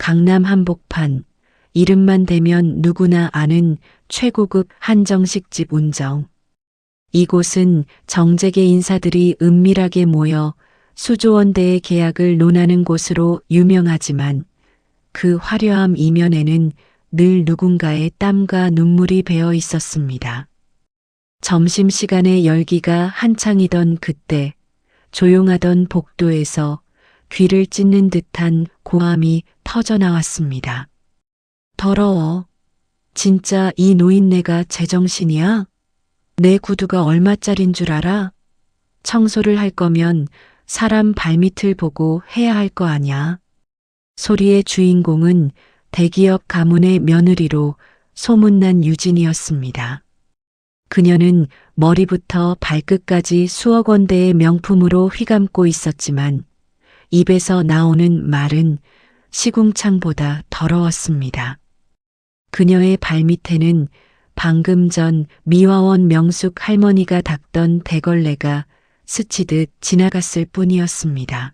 강남 한복판, 이름만 대면 누구나 아는 최고급 한정식집 운정. 이곳은 정재계 인사들이 은밀하게 모여 수조원대의 계약을 논하는 곳으로 유명하지만 그 화려함 이면에는 늘 누군가의 땀과 눈물이 배어 있었습니다. 점심시간에 열기가 한창이던 그때 조용하던 복도에서 귀를 찢는 듯한 고함이 터져나왔습니다. 더러워. 진짜 이 노인네가 제정신이야? 내 구두가 얼마짜린 줄 알아? 청소를 할 거면 사람 발밑을 보고 해야 할 거 아냐? 소리의 주인공은 대기업 가문의 며느리로 소문난 유진이었습니다. 그녀는 머리부터 발끝까지 수억 원대의 명품으로 휘감고 있었지만 입에서 나오는 말은 시궁창보다 더러웠습니다. 그녀의 발밑에는 방금 전 미화원 명숙 할머니가 닦던 대걸레가 스치듯 지나갔을 뿐이었습니다.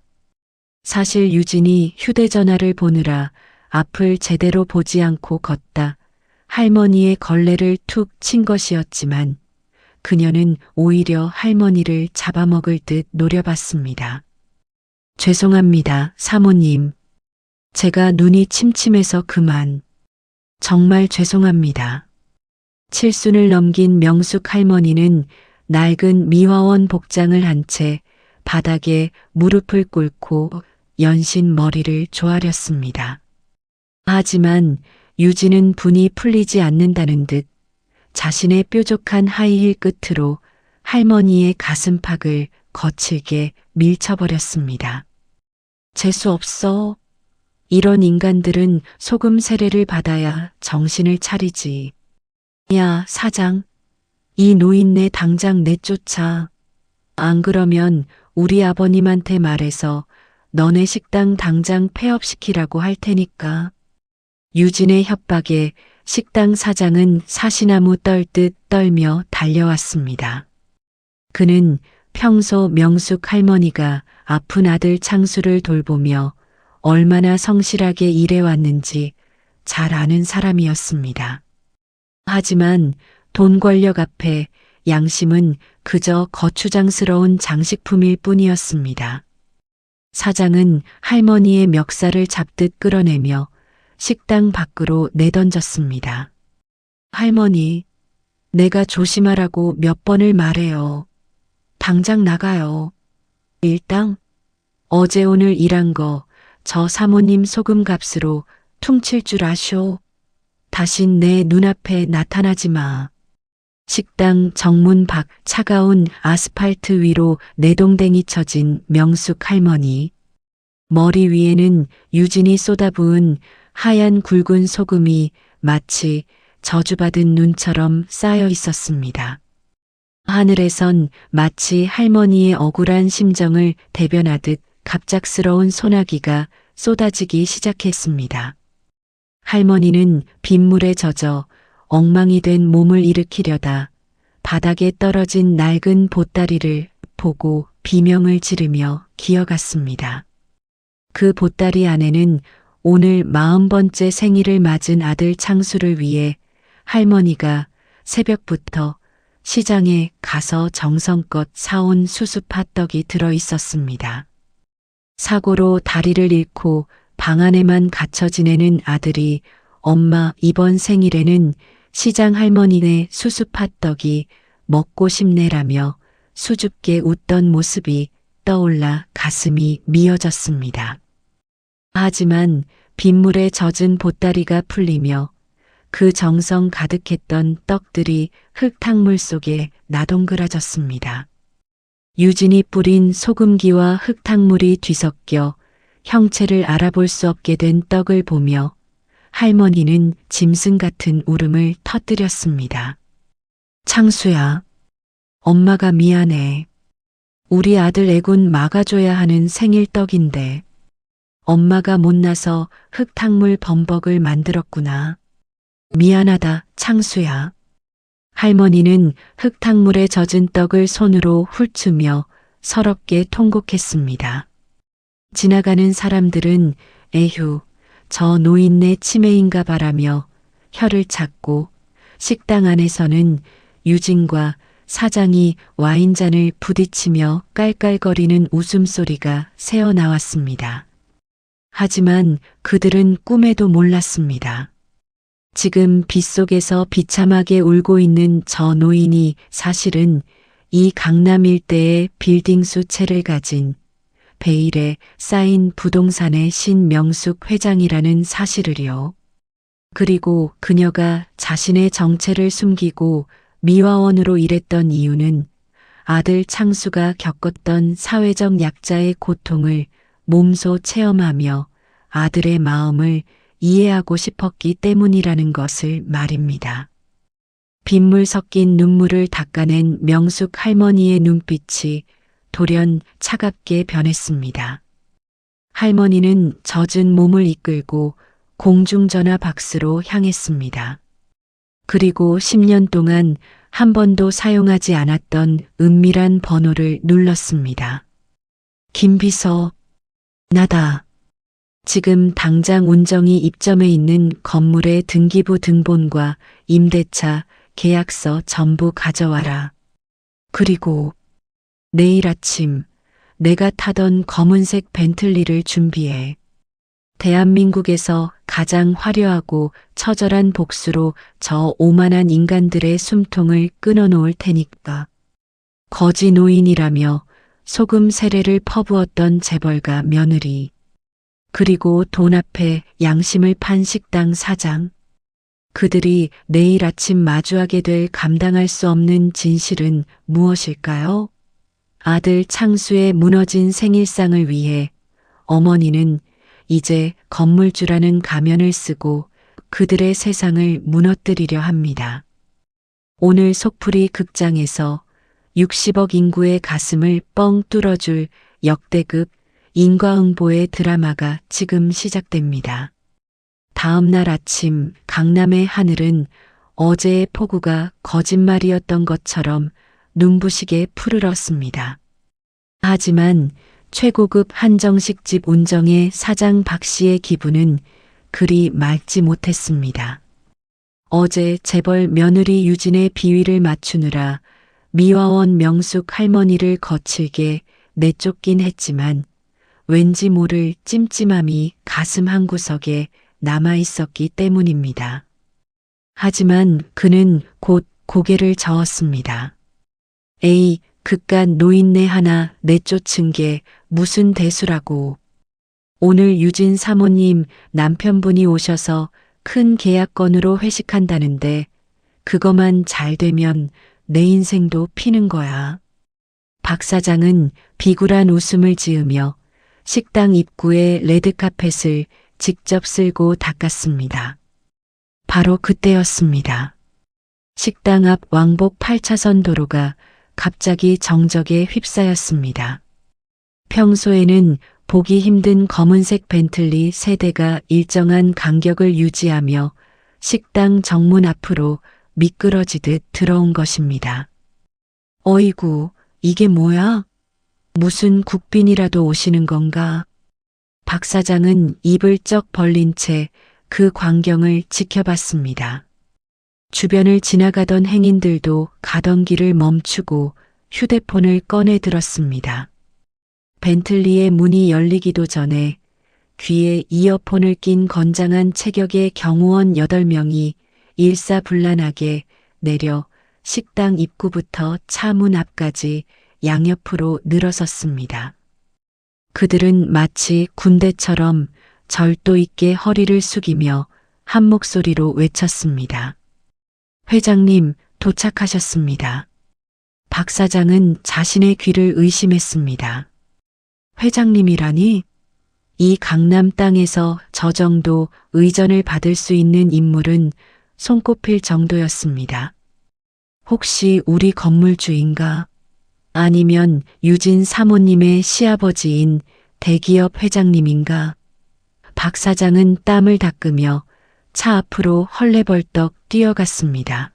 사실 유진이 휴대전화를 보느라 앞을 제대로 보지 않고 걷다 할머니의 걸레를 툭 친 것이었지만 그녀는 오히려 할머니를 잡아먹을 듯 노려봤습니다. 죄송합니다, 사모님. 제가 눈이 침침해서 그만. 정말 죄송합니다. 칠순을 넘긴 명숙 할머니는 낡은 미화원 복장을 한 채 바닥에 무릎을 꿇고 연신 머리를 조아렸습니다. 하지만 유진은 분이 풀리지 않는다는 듯 자신의 뾰족한 하이힐 끝으로 할머니의 가슴팍을 거칠게 밀쳐버렸습니다. 재수 없어. 이런 인간들은 소금 세례를 받아야 정신을 차리지. 야, 사장. 이 노인네 당장 내쫓아. 안 그러면 우리 아버님한테 말해서 너네 식당 당장 폐업시키라고 할 테니까. 유진의 협박에 식당 사장은 사시나무 떨듯 떨며 달려왔습니다. 그는 평소 명숙 할머니가 아픈 아들 창수를 돌보며 얼마나 성실하게 일해왔는지 잘 아는 사람이었습니다. 하지만 돈 권력 앞에 양심은 그저 거추장스러운 장식품일 뿐이었습니다. 사장은 할머니의 멱살을 잡듯 끌어내며 식당 밖으로 내던졌습니다. 할머니, 내가 조심하라고 몇 번을 말해요. 당장 나가요. 일당? 어제 오늘 일한 거 저 사모님 소금값으로 퉁칠 줄 아쇼. 다신 내 눈앞에 나타나지 마. 식당 정문 밖 차가운 아스팔트 위로 내동댕이 쳐진 명숙 할머니. 머리 위에는 유진이 쏟아부은 하얀 굵은 소금이 마치 저주받은 눈처럼 쌓여 있었습니다. 하늘에선 마치 할머니의 억울한 심정을 대변하듯 갑작스러운 소나기가 쏟아지기 시작했습니다. 할머니는 빗물에 젖어 엉망이 된 몸을 일으키려다 바닥에 떨어진 낡은 보따리를 보고 비명을 지르며 기어갔습니다. 그 보따리 안에는 오늘 40번째 생일을 맞은 아들 창수를 위해 할머니가 새벽부터 시장에 가서 정성껏 사온 수수팥떡이 들어 있었습니다. 사고로 다리를 잃고 방 안에만 갇혀 지내는 아들이 엄마 이번 생일에는 시장 할머니네 수수팥떡이 먹고 싶네라며 수줍게 웃던 모습이 떠올라 가슴이 미어졌습니다. 하지만 빗물에 젖은 보따리가 풀리며 그 정성 가득했던 떡들이 흙탕물 속에 나동그라졌습니다. 유진이 뿌린 소금기와 흙탕물이 뒤섞여 형체를 알아볼 수 없게 된 떡을 보며 할머니는 짐승 같은 울음을 터뜨렸습니다. 창수야, 엄마가 미안해. 우리 아들 애군 막아줘야 하는 생일떡인데 엄마가 못나서 흙탕물 범벅을 만들었구나. 미안하다, 창수야. 할머니는 흙탕물에 젖은 떡을 손으로 훑으며 서럽게 통곡했습니다. 지나가는 사람들은 에휴, 저 노인네 치매인가 바라며 혀를 찾고 식당 안에서는 유진과 사장이 와인잔을 부딪히며 깔깔거리는 웃음소리가 새어나왔습니다. 하지만 그들은 꿈에도 몰랐습니다. 지금 빗속에서 비참하게 울고 있는 저 노인이 사실은 이 강남 일대의 빌딩 수채를 가진 베일에 쌓인 부동산의 신명숙 회장이라는 사실을요. 그리고 그녀가 자신의 정체를 숨기고 미화원으로 일했던 이유는 아들 창수가 겪었던 사회적 약자의 고통을 몸소 체험하며 아들의 마음을 이해하고 싶었기 때문이라는 것을 말입니다. 빗물 섞인 눈물을 닦아낸 명숙 할머니의 눈빛이 돌연 차갑게 변했습니다. 할머니는 젖은 몸을 이끌고 공중전화 박스로 향했습니다. 그리고 10년 동안 한 번도 사용하지 않았던 은밀한 번호를 눌렀습니다. 김비서, 나다. 지금 당장 운정이 입점해 있는 건물의 등기부 등본과 임대차, 계약서 전부 가져와라. 그리고 내일 아침 내가 타던 검은색 벤틀리를 준비해. 대한민국에서 가장 화려하고 처절한 복수로 저 오만한 인간들의 숨통을 끊어놓을 테니까. 거지 노인이라며 소금 세례를 퍼부었던 재벌가 며느리. 그리고 돈 앞에 양심을 판 식당 사장. 그들이 내일 아침 마주하게 될 감당할 수 없는 진실은 무엇일까요? 아들 창수의 무너진 생일상을 위해 어머니는 이제 건물주라는 가면을 쓰고 그들의 세상을 무너뜨리려 합니다. 오늘 속풀이 극장에서 60억 인구의 가슴을 뻥 뚫어줄 역대급 인과응보의 드라마가 지금 시작됩니다. 다음 날 아침 강남의 하늘은 어제의 폭우가 거짓말이었던 것처럼 눈부시게 푸르렀습니다. 하지만 최고급 한정식집 운정의 사장 박 씨의 기분은 그리 맑지 못했습니다. 어제 재벌 며느리 유진의 비위를 맞추느라 미화원 명숙 할머니를 거칠게 내쫓긴 했지만 왠지 모를 찜찜함이 가슴 한구석에 남아 있었기 때문입니다. 하지만 그는 곧 고개를 저었습니다. 에이, 그깟 노인네 하나 내쫓은 게 무슨 대수라고. 오늘 유진 사모님 남편분이 오셔서 큰 계약건으로 회식한다는데 그거만 잘 되면 내 인생도 피는 거야. 박 사장은 비굴한 웃음을 지으며 식당 입구에 레드카펫을 직접 쓸고 닦았습니다. 바로 그때였습니다. 식당 앞 왕복 8차선 도로가 갑자기 정적에 휩싸였습니다. 평소에는 보기 힘든 검은색 벤틀리 3대가 일정한 간격을 유지하며 식당 정문 앞으로 미끄러지듯 들어온 것입니다. 어이구, 이게 뭐야? 무슨 국빈이라도 오시는 건가? 박 사장은 입을 쩍 벌린 채 그 광경을 지켜봤습니다. 주변을 지나가던 행인들도 가던 길을 멈추고 휴대폰을 꺼내 들었습니다. 벤틀리의 문이 열리기도 전에 귀에 이어폰을 낀 건장한 체격의 경호원 8명이 일사불란하게 내려 식당 입구부터 차 문 앞까지 양옆으로 늘어섰습니다. 그들은 마치 군대처럼 절도 있게 허리를 숙이며 한 목소리로 외쳤습니다. 회장님, 도착하셨습니다. 박 사장은 자신의 귀를 의심했습니다. 회장님이라니? 이 강남 땅에서 저 정도 의전을 받을 수 있는 인물은 손꼽힐 정도였습니다. 혹시 우리 건물주인가? 아니면 유진 사모님의 시아버지인 대기업 회장님인가? 박 사장은 땀을 닦으며 차 앞으로 헐레벌떡 뛰어갔습니다.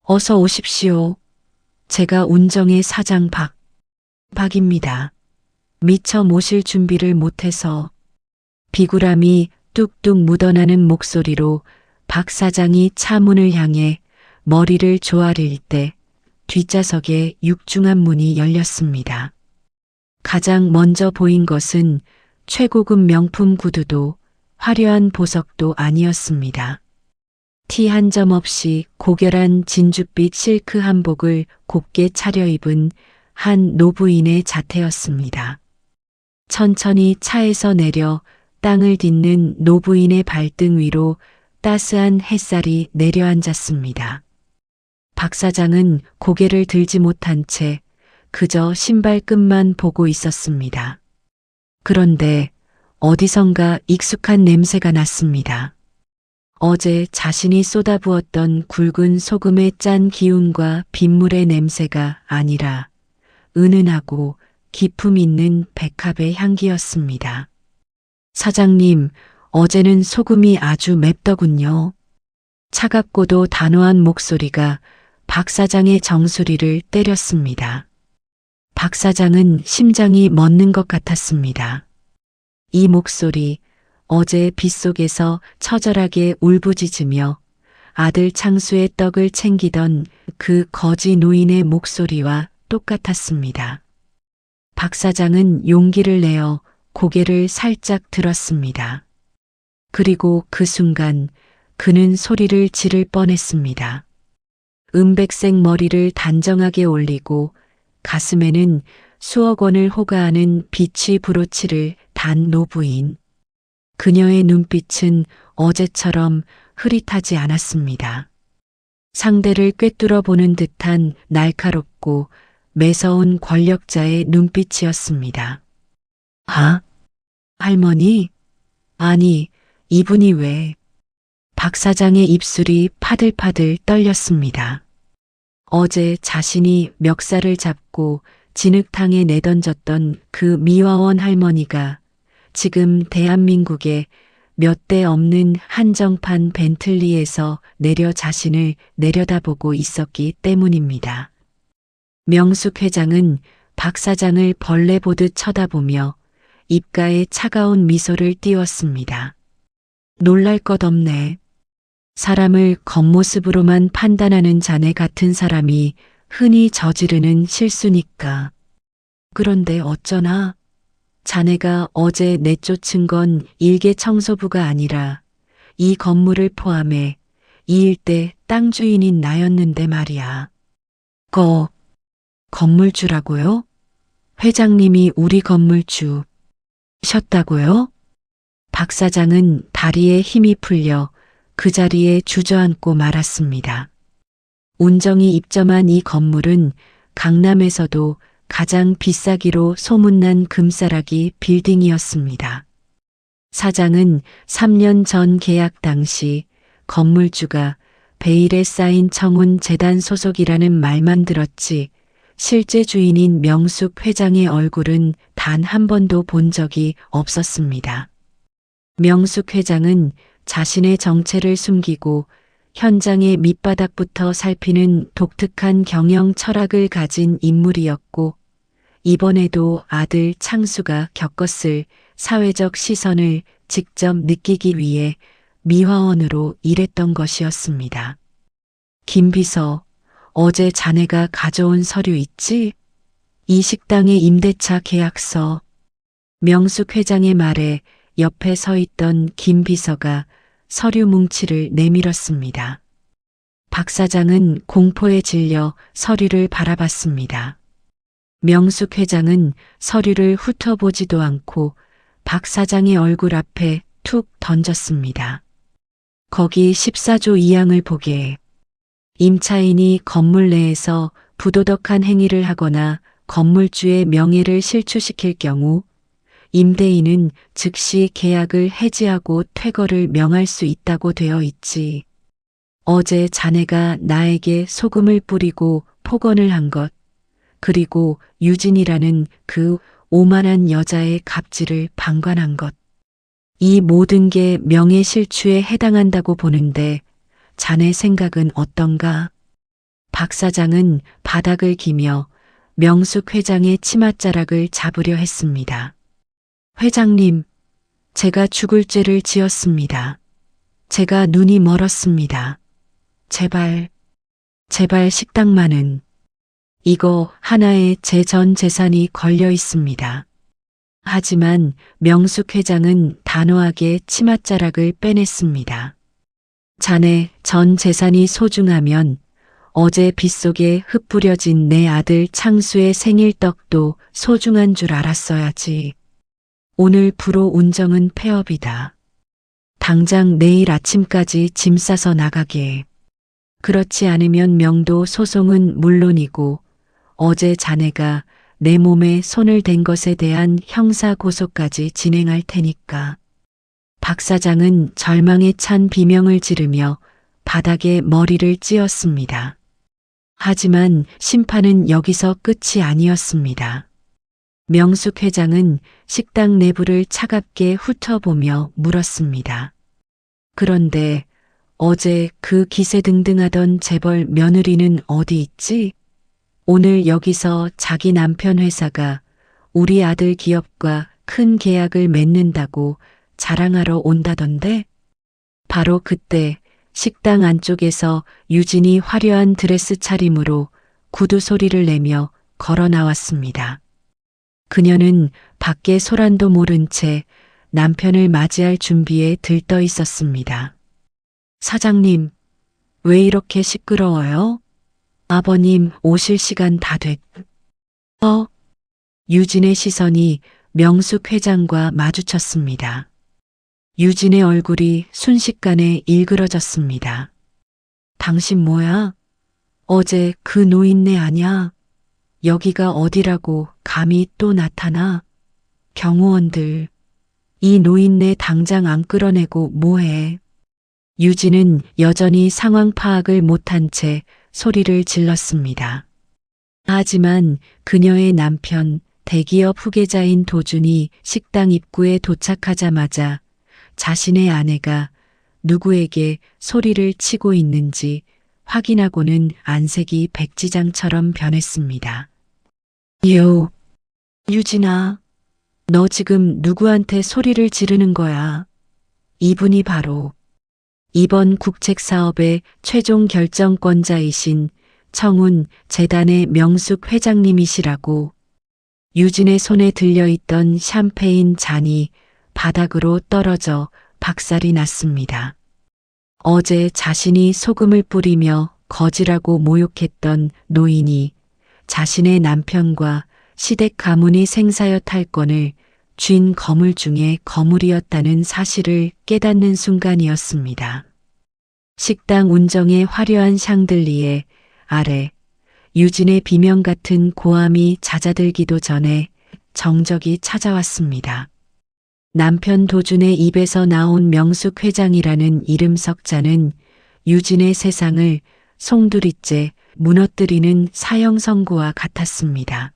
어서 오십시오. 제가 운정의 사장 박입니다. 미처 모실 준비를 못해서. 비굴함이 뚝뚝 묻어나는 목소리로 박 사장이 차 문을 향해 머리를 조아릴 때 뒷좌석에 육중한 문이 열렸습니다. 가장 먼저 보인 것은 최고급 명품 구두도 화려한 보석도 아니었습니다. 티 한 점 없이 고결한 진주빛 실크 한복을 곱게 차려입은 한 노부인의 자태였습니다. 천천히 차에서 내려 땅을 딛는 노부인의 발등 위로 따스한 햇살이 내려앉았습니다. 박 사장은 고개를 들지 못한 채 그저 신발끈만 보고 있었습니다. 그런데 어디선가 익숙한 냄새가 났습니다. 어제 자신이 쏟아부었던 굵은 소금의 짠 기운과 빗물의 냄새가 아니라 은은하고 기품 있는 백합의 향기였습니다. 사장님, 어제는 소금이 아주 맵더군요. 차갑고도 단호한 목소리가 박 사장의 정수리를 때렸습니다. 박 사장은 심장이 멎는 것 같았습니다. 이 목소리, 어제 빗속에서 처절하게 울부짖으며 아들 창수의 떡을 챙기던 그 거지 노인의 목소리와 똑같았습니다. 박 사장은 용기를 내어 고개를 살짝 들었습니다. 그리고 그 순간 그는 소리를 지를 뻔했습니다. 은백색 머리를 단정하게 올리고 가슴에는 수억 원을 호가하는 비치 브로치를 단 노부인. 그녀의 눈빛은 어제처럼 흐릿하지 않았습니다. 상대를 꿰뚫어 보는 듯한 날카롭고 매서운 권력자의 눈빛이었습니다. 아, 할머니? 아니, 이분이 왜? 박 사장의 입술이 파들파들 떨렸습니다. 어제 자신이 멱살을 잡고 진흙탕에 내던졌던 그 미화원 할머니가 지금 대한민국에 몇 대 없는 한정판 벤틀리에서 내려 자신을 내려다보고 있었기 때문입니다. 명숙 회장은 박 사장을 벌레 보듯 쳐다보며 입가에 차가운 미소를 띄웠습니다. 놀랄 것 없네. 사람을 겉모습으로만 판단하는 자네 같은 사람이 흔히 저지르는 실수니까. 그런데 어쩌나 자네가 어제 내쫓은 건 일개 청소부가 아니라 이 건물을 포함해 이 일대 땅 주인인 나였는데 말이야. 건물주라고요? 회장님이 우리 건물주 셨다고요? 박 사장은 다리에 힘이 풀려 그 자리에 주저앉고 말았습니다. 운정이 입점한 이 건물은 강남에서도 가장 비싸기로 소문난 금싸라기 빌딩이었습니다. 사장은 3년 전 계약 당시 건물주가 베일에 쌓인 청운 재단 소속이라는 말만 들었지 실제 주인인 명숙 회장의 얼굴은 단 한 번도 본 적이 없었습니다. 명숙 회장은 자신의 정체를 숨기고 현장의 밑바닥부터 살피는 독특한 경영 철학을 가진 인물이었고 이번에도 아들 창수가 겪었을 사회적 시선을 직접 느끼기 위해 미화원으로 일했던 것이었습니다. 김 비서, 어제 자네가 가져온 서류 있지? 이 식당의 임대차 계약서. 명숙 회장의 말에 옆에 서 있던 김 비서가 서류 뭉치를 내밀었습니다. 박 사장은 공포에 질려 서류를 바라봤습니다. 명숙 회장은 서류를 훑어보지도 않고 박 사장의 얼굴 앞에 툭 던졌습니다. 거기 14조 2항을 보게. 임차인이 건물 내에서 부도덕한 행위를 하거나 건물주의 명예를 실추시킬 경우 임대인은 즉시 계약을 해지하고 퇴거를 명할 수 있다고 되어 있지. 어제 자네가 나에게 소금을 뿌리고 폭언을 한 것, 그리고 유진이라는 그 오만한 여자의 갑질을 방관한 것. 이 모든 게 명예실추에 해당한다고 보는데 자네 생각은 어떤가? 박 사장은 바닥을 기며 명숙 회장의 치맛자락을 잡으려 했습니다. 회장님, 제가 죽을 죄를 지었습니다. 제가 눈이 멀었습니다. 제발, 제발 식당만은. 이거 하나에 제 전 재산이 걸려 있습니다. 하지만 명숙 회장은 단호하게 치맛자락을 빼냈습니다. 자네 전 재산이 소중하면 어제 빗속에 흩뿌려진 내 아들 창수의 생일떡도 소중한 줄 알았어야지. 오늘 불호 운정은 폐업이다. 당장 내일 아침까지 짐 싸서 나가게. 그렇지 않으면 명도 소송은 물론이고 어제 자네가 내 몸에 손을 댄 것에 대한 형사 고소까지 진행할 테니까. 박 사장은 절망에 찬 비명을 지르며 바닥에 머리를 찧었습니다. 하지만 심판은 여기서 끝이 아니었습니다. 명숙 회장은 식당 내부를 차갑게 훑어보며 물었습니다. 그런데 어제 그 기세등등하던 재벌 며느리는 어디 있지? 오늘 여기서 자기 남편 회사가 우리 아들 기업과 큰 계약을 맺는다고 자랑하러 온다던데? 바로 그때 식당 안쪽에서 유진이 화려한 드레스 차림으로 구두 소리를 내며 걸어 나왔습니다. 그녀는 밖에 소란도 모른 채 남편을 맞이할 준비에 들떠 있었습니다. 사장님, 왜 이렇게 시끄러워요? 아버님 오실 시간 다 됐. 유진의 시선이 명숙 회장과 마주쳤습니다. 유진의 얼굴이 순식간에 일그러졌습니다. 당신 뭐야? 어제 그 노인네 아냐? 여기가 어디라고 감히 또 나타나? 경호원들, 이 노인네 당장 안 끌어내고 뭐해? 유진은 여전히 상황 파악을 못한 채 소리를 질렀습니다. 하지만 그녀의 남편, 대기업 후계자인 도준이 식당 입구에 도착하자마자 자신의 아내가 누구에게 소리를 치고 있는지 확인하고는 안색이 백지장처럼 변했습니다. 유진아, 너 지금 누구한테 소리를 지르는 거야? 이분이 바로 이번 국책 사업의 최종 결정권자이신 청운 재단의 명숙 회장님이시라고. 유진의 손에 들려있던 샴페인 잔이 바닥으로 떨어져 박살이 났습니다. 어제 자신이 소금을 뿌리며 거지라고 모욕했던 노인이 자신의 남편과 시댁 가문이 생사여 탈권을 쥔 거물 중에 거물이었다는 사실을 깨닫는 순간이었습니다. 식당 운정의 화려한 샹들리에 아래 유진의 비명 같은 고함이 잦아들기도 전에 정적이 찾아왔습니다. 남편 도준의 입에서 나온 명숙 회장이라는 이름 석자는 유진의 세상을 송두리째 무너뜨리는 사형 선고와 같았습니다.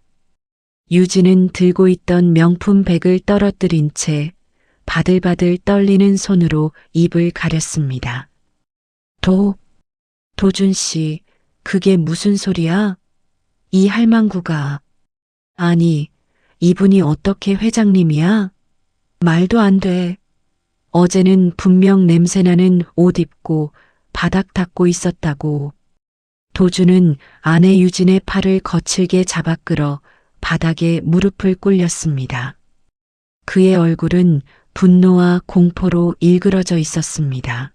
유진은 들고 있던 명품 백을 떨어뜨린 채 바들바들 떨리는 손으로 입을 가렸습니다. 도준 씨, 그게 무슨 소리야? 이 할망구가. 아니, 이분이 어떻게 회장님이야? 말도 안 돼. 어제는 분명 냄새나는 옷 입고 바닥 닦고 있었다고. 도준은 아내 유진의 팔을 거칠게 잡아 끌어 바닥에 무릎을 꿇렸습니다. 그의 얼굴은 분노와 공포로 일그러져 있었습니다.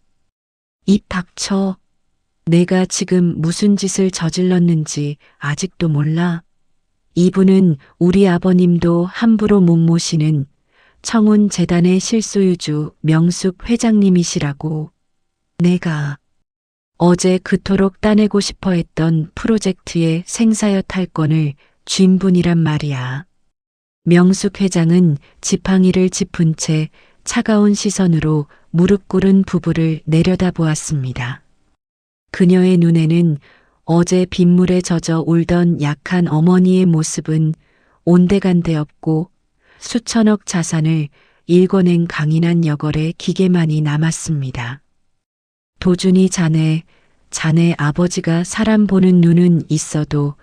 입 닥쳐. 내가 지금 무슨 짓을 저질렀는지 아직도 몰라. 이분은 우리 아버님도 함부로 못 모시는 청운 재단의 실소유주 명숙 회장님이시라고. 내가 어제 그토록 따내고 싶어 했던 프로젝트의 생사여 탈권을 쥔 분이란 말이야. 명숙 회장은 지팡이를 짚은 채 차가운 시선으로 무릎 꿇은 부부를 내려다보았습니다. 그녀의 눈에는 어제 빗물에 젖어 울던 약한 어머니의 모습은 온데간데 없고 수천억 자산을 일궈낸 강인한 여걸의 기계만이 남았습니다. 도준이 자네 아버지가 사람 보는 눈은 있어도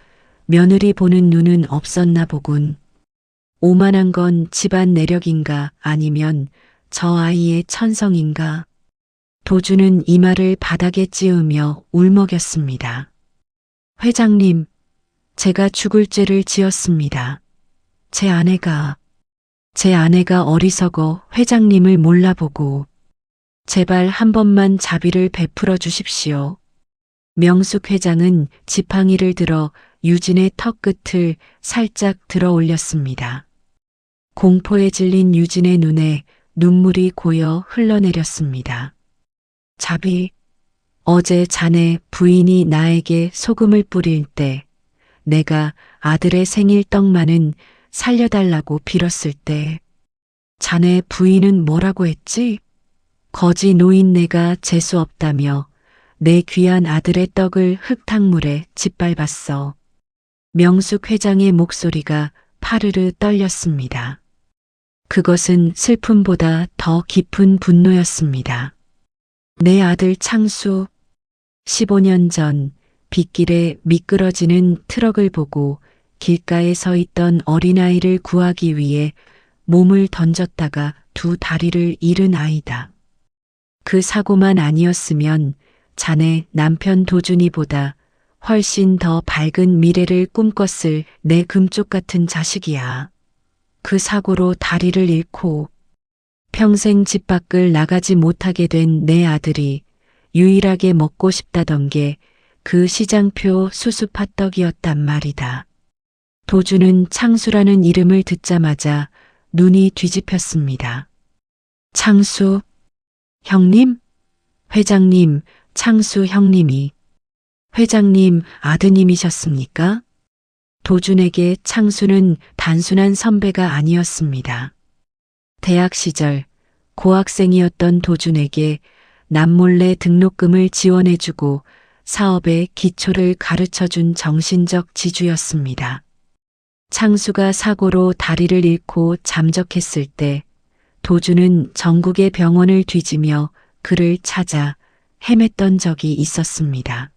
며느리 보는 눈은 없었나 보군. 오만한 건 집안 내력인가 아니면 저 아이의 천성인가? 도주는 이마를 바닥에 찌으며 울먹였습니다. 회장님, 제가 죽을 죄를 지었습니다. 제 아내가 어리석어 회장님을 몰라보고 제발 한 번만 자비를 베풀어 주십시오. 명숙 회장은 지팡이를 들어 유진의 턱 끝을 살짝 들어 올렸습니다. 공포에 질린 유진의 눈에 눈물이 고여 흘러내렸습니다. 자비, 어제 자네 부인이 나에게 소금을 뿌릴 때 내가 아들의 생일 떡만은 살려달라고 빌었을 때 자네 부인은 뭐라고 했지? 거지 노인네가 재수 없다며 내 귀한 아들의 떡을 흙탕물에 짓밟았어. 명숙 회장의 목소리가 파르르 떨렸습니다. 그것은 슬픔보다 더 깊은 분노였습니다. 내 아들 창수, 15년 전 빗길에 미끄러지는 트럭을 보고 길가에 서 있던 어린아이를 구하기 위해 몸을 던졌다가 두 다리를 잃은 아이다. 그 사고만 아니었으면 자네 남편 도준이보다 훨씬 더 밝은 미래를 꿈꿨을 내 금쪽 같은 자식이야. 그 사고로 다리를 잃고 평생 집 밖을 나가지 못하게 된 내 아들이 유일하게 먹고 싶다던 게 그 시장표 수수팥떡이었단 말이다. 도주는 창수라는 이름을 듣자마자 눈이 뒤집혔습니다. 창수, 형님? 회장님, 창수 형님이 회장님 아드님이셨습니까? 도준에게 창수는 단순한 선배가 아니었습니다. 대학 시절 고학생이었던 도준에게 남몰래 등록금을 지원해주고 사업의 기초를 가르쳐준 정신적 지주였습니다. 창수가 사고로 다리를 잃고 잠적했을 때 도준은 전국의 병원을 뒤지며 그를 찾아 헤맸던 적이 있었습니다.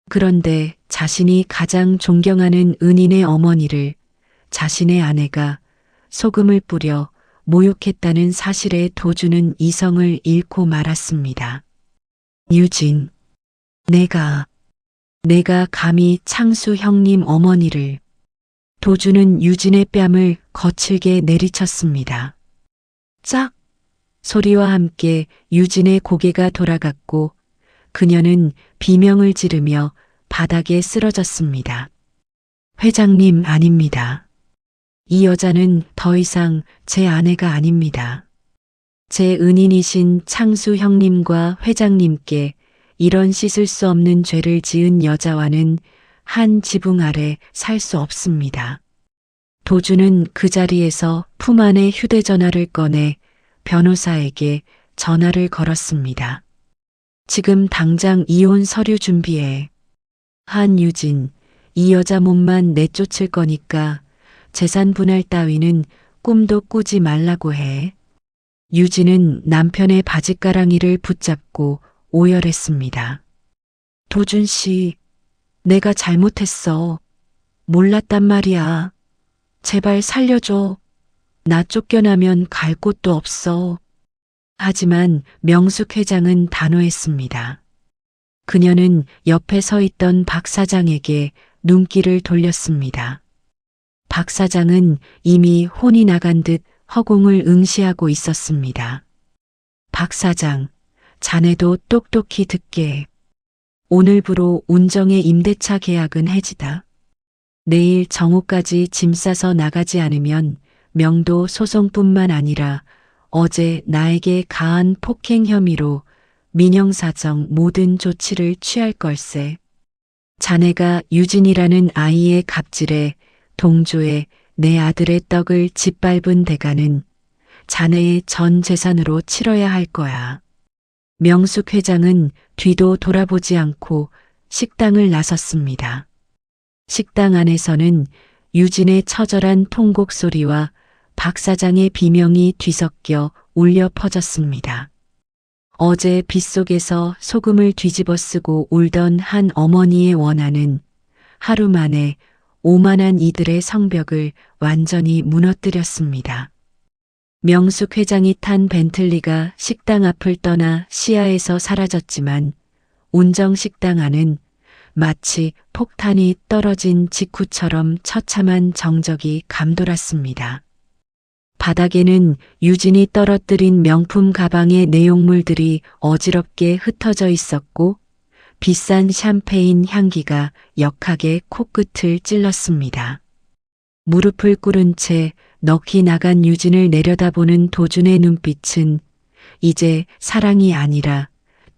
그런데 자신이 가장 존경하는 은인의 어머니를 자신의 아내가 소금을 뿌려 모욕했다는 사실에 도주는 이성을 잃고 말았습니다. 유진, 내가 감히 창수 형님 어머니를. 도주는 유진의 뺨을 거칠게 내리쳤습니다. 짝! 소리와 함께 유진의 고개가 돌아갔고 그녀는 비명을 지르며 바닥에 쓰러졌습니다. 회장님 아닙니다. 이 여자는 더 이상 제 아내가 아닙니다. 제 은인이신 창수 형님과 회장님께 이런 씻을 수 없는 죄를 지은 여자와는 한 지붕 아래 살 수 없습니다. 도주는 그 자리에서 품 안의 휴대전화를 꺼내 변호사에게 전화를 걸었습니다. 지금 당장 이혼 서류 준비해. 한유진, 이 여자 몸만 내쫓을 거니까 재산 분할 따위는 꿈도 꾸지 말라고 해. 유진은 남편의 바짓가랑이를 붙잡고 오열했습니다. 도준 씨, 내가 잘못했어. 몰랐단 말이야. 제발 살려줘. 나 쫓겨나면 갈 곳도 없어. 하지만 명숙 회장은 단호했습니다. 그녀는 옆에 서 있던 박 사장에게 눈길을 돌렸습니다. 박 사장은 이미 혼이 나간 듯 허공을 응시하고 있었습니다. 박 사장, 자네도 똑똑히 듣게. 오늘부로 운정의 임대차 계약은 해지다. 내일 정오까지 짐 싸서 나가지 않으면 명도 소송뿐만 아니라 어제 나에게 가한 폭행 혐의로 민형사정 모든 조치를 취할 걸세. 자네가 유진이라는 아이의 갑질에 동조해 내 아들의 떡을 짓밟은 대가는 자네의 전 재산으로 치러야 할 거야. 명숙 회장은 뒤도 돌아보지 않고 식당을 나섰습니다. 식당 안에서는 유진의 처절한 통곡 소리와 박 사장의 비명이 뒤섞여 울려 퍼졌습니다. 어제 빗속에서 소금을 뒤집어 쓰고 울던 한 어머니의 원한은 하루 만에 오만한 이들의 성벽을 완전히 무너뜨렸습니다. 명숙 회장이 탄 벤틀리가 식당 앞을 떠나 시야에서 사라졌지만 운정식당 안은 마치 폭탄이 떨어진 직후처럼 처참한 정적이 감돌았습니다. 바닥에는 유진이 떨어뜨린 명품 가방의 내용물들이 어지럽게 흩어져 있었고 비싼 샴페인 향기가 역하게 코끝을 찔렀습니다. 무릎을 꿇은 채 넋이 나간 유진을 내려다보는 도준의 눈빛은 이제 사랑이 아니라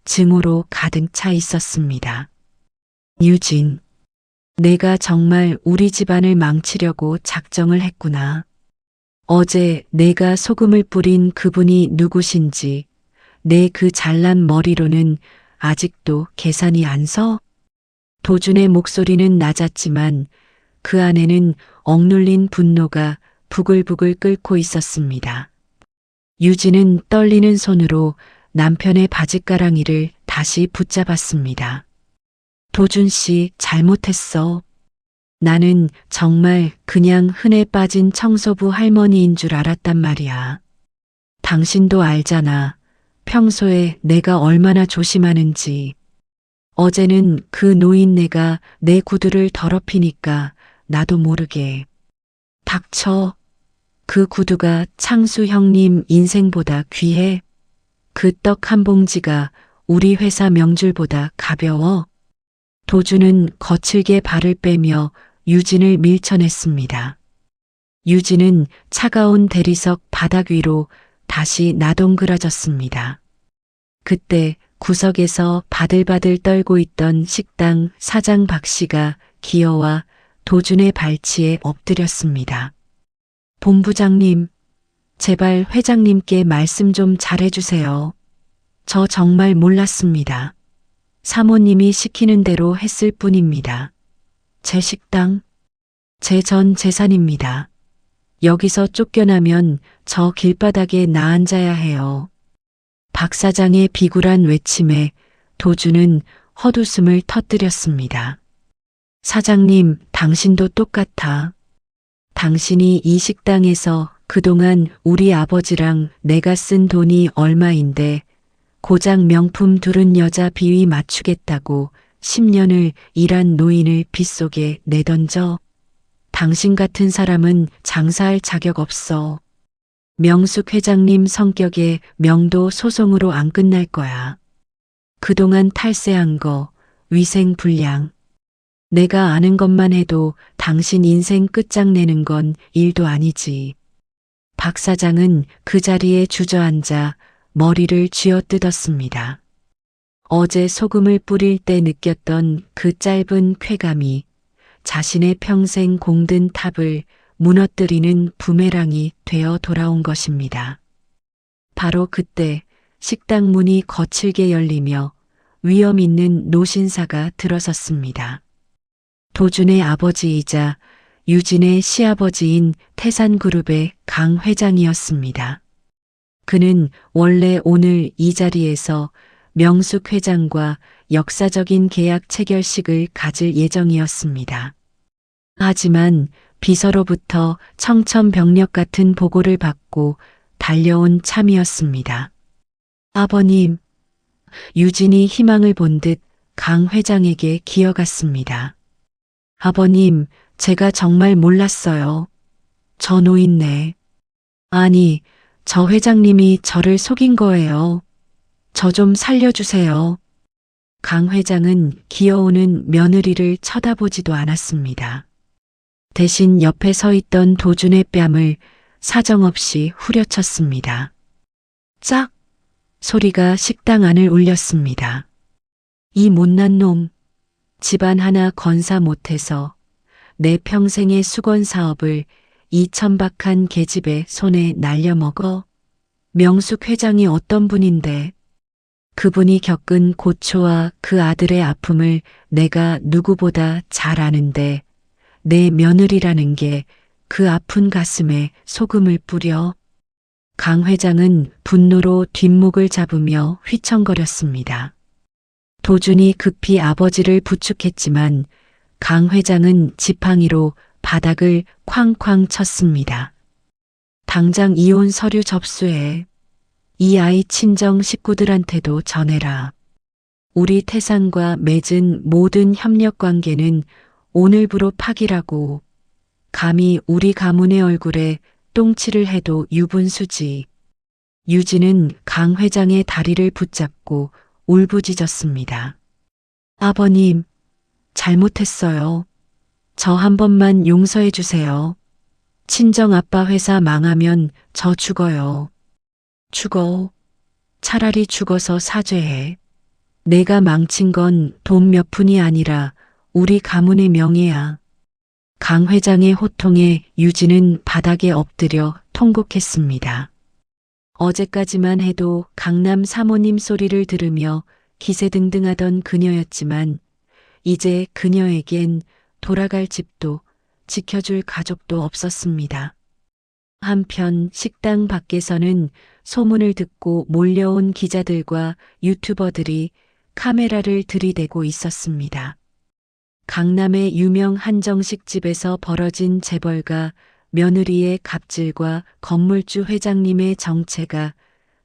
증오로 가득 차 있었습니다. 유진, 내가 정말 우리 집안을 망치려고 작정을 했구나. 어제 내가 소금을 뿌린 그분이 누구신지 내 그 잘난 머리로는 아직도 계산이 안 서? 도준의 목소리는 낮았지만 그 안에는 억눌린 분노가 부글부글 끓고 있었습니다. 유진은 떨리는 손으로 남편의 바짓가랑이를 다시 붙잡았습니다. 도준 씨, 잘못했어. 나는 정말 그냥 흔해 빠진 청소부 할머니인 줄 알았단 말이야. 당신도 알잖아. 평소에 내가 얼마나 조심하는지. 어제는 그 노인네가 내 구두를 더럽히니까 나도 모르게. 닥쳐. 그 구두가 창수 형님 인생보다 귀해. 그 떡 한 봉지가 우리 회사 명줄보다 가벼워. 도준은 거칠게 발을 빼며 유진을 밀쳐냈습니다. 유진은 차가운 대리석 바닥 위로 다시 나동그라졌습니다. 그때 구석에서 바들바들 떨고 있던 식당 사장 박 씨가 기어와 도준의 발치에 엎드렸습니다. 본부장님, 제발 회장님께 말씀 좀 잘해주세요. 저 정말 몰랐습니다. 사모님이 시키는 대로 했을 뿐입니다. 제 식당, 제 전 재산입니다. 여기서 쫓겨나면 저 길바닥에 나앉아야 해요. 박 사장의 비굴한 외침에 도준은 헛웃음을 터뜨렸습니다. 사장님, 당신도 똑같아. 당신이 이 식당에서 그동안 우리 아버지랑 내가 쓴 돈이 얼마인데 고작 명품 두른 여자 비위 맞추겠다고 10년을 일한 노인을 빗속에 내던져. 당신 같은 사람은 장사할 자격 없어. 명숙 회장님 성격에 명도 소송으로 안 끝날 거야. 그동안 탈세한 거, 위생 불량. 내가 아는 것만 해도 당신 인생 끝장내는 건 일도 아니지. 박 사장은 그 자리에 주저앉아 머리를 쥐어뜯었습니다. 어제 소금을 뿌릴 때 느꼈던 그 짧은 쾌감이 자신의 평생 공든 탑을 무너뜨리는 부메랑이 되어 돌아온 것입니다. 바로 그때 식당 문이 거칠게 열리며 위험 있는 노신사가 들어섰습니다. 도준의 아버지이자 유진의 시아버지인 태산그룹의 강 회장이었습니다. 그는 원래 오늘 이 자리에서 명숙 회장과 역사적인 계약 체결식을 가질 예정이었습니다. 하지만 비서로부터 청천벽력 같은 보고를 받고 달려온 참이었습니다. 아버님, 유진이 희망을 본 듯 강 회장에게 기어갔습니다. 아버님, 제가 정말 몰랐어요. 저 노인네. 아니, 저 회장님이 저를 속인 거예요. 저 좀 살려주세요. 강 회장은 기어오는 며느리를 쳐다보지도 않았습니다. 대신 옆에 서 있던 도준의 뺨을 사정없이 후려쳤습니다. 짝! 소리가 식당 안을 울렸습니다. 이 못난 놈, 집안 하나 건사 못해서 내 평생의 수건 사업을 이 천박한 계집애 손에 날려먹어. 명숙 회장이 어떤 분인데 그분이 겪은 고초와 그 아들의 아픔을 내가 누구보다 잘 아는데 내 며느리라는 게 그 아픈 가슴에 소금을 뿌려. 강 회장은 분노로 뒷목을 잡으며 휘청거렸습니다. 도준이 급히 아버지를 부축했지만 강 회장은 지팡이로 바닥을 쾅쾅 쳤습니다. 당장 이혼 서류 접수해. 이 아이 친정 식구들한테도 전해라. 우리 태상과 맺은 모든 협력 관계는 오늘부로 파기라고. 감히 우리 가문의 얼굴에 똥칠을 해도 유분수지. 유진은 강 회장의 다리를 붙잡고 울부짖었습니다. 아버님, 잘못했어요. 저 한 번만 용서해 주세요. 친정 아빠 회사 망하면 저 죽어요. 죽어. 차라리 죽어서 사죄해. 내가 망친 건 돈 몇 푼이 아니라 우리 가문의 명예야. 강 회장의 호통에 유진은 바닥에 엎드려 통곡했습니다. 어제까지만 해도 강남 사모님 소리를 들으며 기세등등하던 그녀였지만 이제 그녀에겐 돌아갈 집도 지켜줄 가족도 없었습니다. 한편 식당 밖에서는 소문을 듣고 몰려온 기자들과 유튜버들이 카메라를 들이대고 있었습니다. 강남의 유명 한정식 집에서 벌어진 재벌가 며느리의 갑질과 건물주 회장님의 정체가